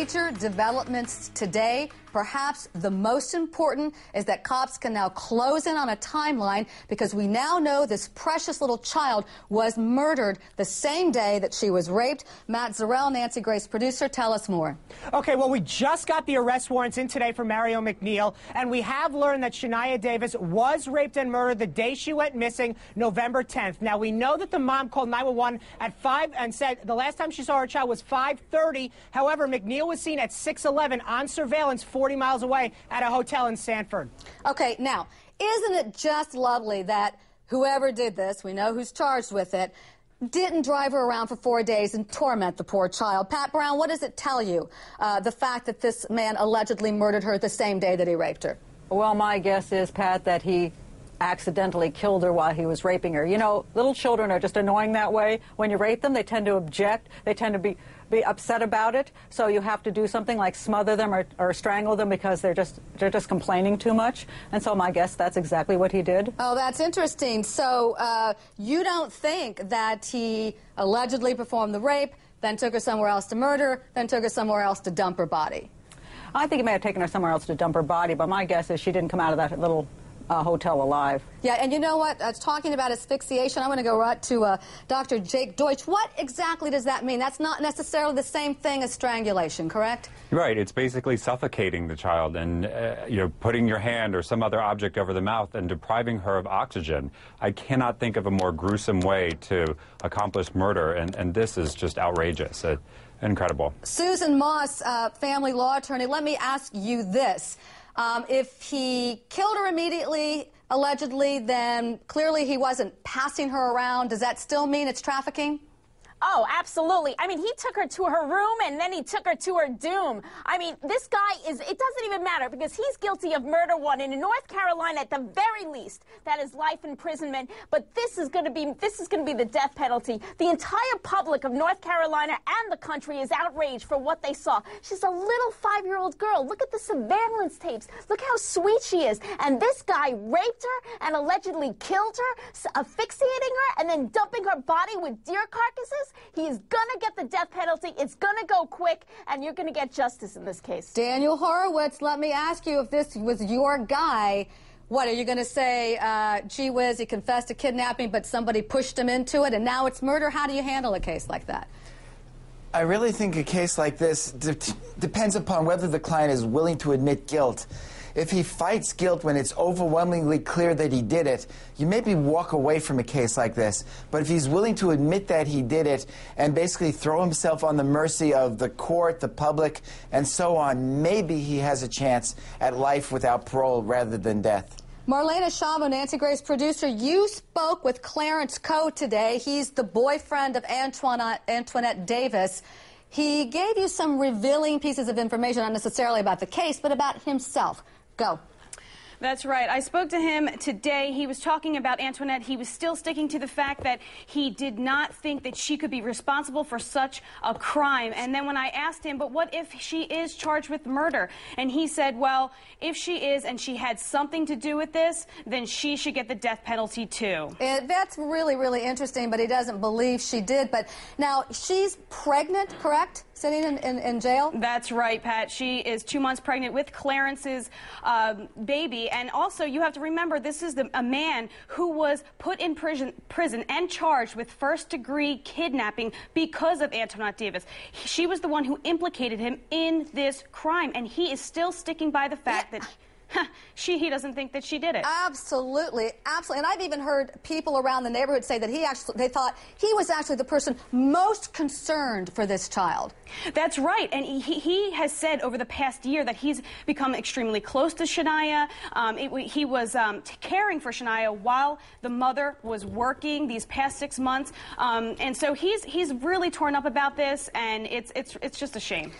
major developments today. Perhaps the most important is that cops can now close in on a timeline because we now know this precious little child was murdered the same day that she was raped. Matt Zarrell, Nancy Grace producer, tell us more. Okay, well, we just got the arrest warrants in today for Mario McNeil, and we have learned that Shaniya Davis was raped and murdered the day she went missing, November 10th. Now, we know that the mom called 911 at 5 and said the last time she saw her child was 5:30. However, McNeil was seen at 6:11 on surveillance 40 miles away at a hotel in Sanford. Okay, now, isn't it just lovely that whoever did this, we know who's charged with it, didn't drive her around for 4 days and torment the poor child? Pat Brown, what does it tell you, the fact that this man allegedly murdered her the same day that he raped her? Well, my guess is, Pat, that he accidentally killed her while he was raping her. You know, little children are just annoying that way. When you rape them, they tend to object. They tend to be upset about it. So you have to do something like smother them or strangle them because they're just complaining too much. And so my guess, that's exactly what he did. Oh, that's interesting. So you don't think that he allegedly performed the rape, then took her somewhere else to murder, then took her somewhere else to dump her body? I think he may have taken her somewhere else to dump her body, but my guess is she didn't come out of that little hotel alive. Yeah, and you know what? Talking about asphyxiation, I'm going to go right to Dr. Jake Deutsch. What exactly does that mean? That's not necessarily the same thing as strangulation, correct? Right. It's basically suffocating the child and putting your hand or some other object over the mouth and depriving her of oxygen. I cannot think of a more gruesome way to accomplish murder, and this is just outrageous. Incredible. Susan Moss, family law attorney, let me ask you this. If he killed her immediately, allegedly, then clearly he wasn't passing her around. Does that still mean it's trafficking? Oh, absolutely. I mean, he took her to her room and then he took her to her doom. I mean, this guy it doesn't even matter because he's guilty of murder one. And in North Carolina, at the very least, that is life imprisonment. But this is going to be the death penalty. The entire public of North Carolina and the country is outraged for what they saw. She's a little 5-year-old girl. Look at the surveillance tapes. Look how sweet she is. And this guy raped her and allegedly killed her, asphyxiating her and then dumping her body with deer carcasses. He is going to get the death penalty. It's going to go quick, and you're going to get justice in this case. Daniel Horowitz, let me ask you, if this was your guy, what, are you going to say, gee whiz, he confessed to kidnapping, but somebody pushed him into it, and now it's murder? How do you handle a case like that? I really think a case like this depends upon whether the client is willing to admit guilt. If he fights guilt when it's overwhelmingly clear that he did it, you maybe walk away from a case like this. But if he's willing to admit that he did it and basically throw himself on the mercy of the court, the public, and so on, maybe he has a chance at life without parole rather than death. Marlena Chavo, Nancy Grace producer, you spoke with Clarence Coe today. He's the boyfriend of Antoinette Davis. He gave you some revealing pieces of information, not necessarily about the case, but about himself. Go. That's right. I spoke to him today. He was talking about Antoinette. He was still sticking to the fact that he did not think that she could be responsible for such a crime. And then when I asked him, but what if she is charged with murder? And he said, well, if she is and she had something to do with this, then she should get the death penalty too. That's really, really interesting, but he doesn't believe she did. But now, she's pregnant, correct? Sitting in jail? That's right, Pat. She is 2 months pregnant with Clarence's baby. And also, you have to remember, this is a man who was put in prison and charged with first-degree kidnapping because of Antoinette Davis. She was the one who implicated him in this crime, and he is still sticking by the fact that he doesn't think that she did it. Absolutely, absolutely. And I've even heard people around the neighborhood say that they thought he was actually the person most concerned for this child. That's right. And he has said over the past year that he's become extremely close to Shaniya. He was caring for Shaniya while the mother was working these past 6 months. And so he's really torn up about this, and it's just a shame.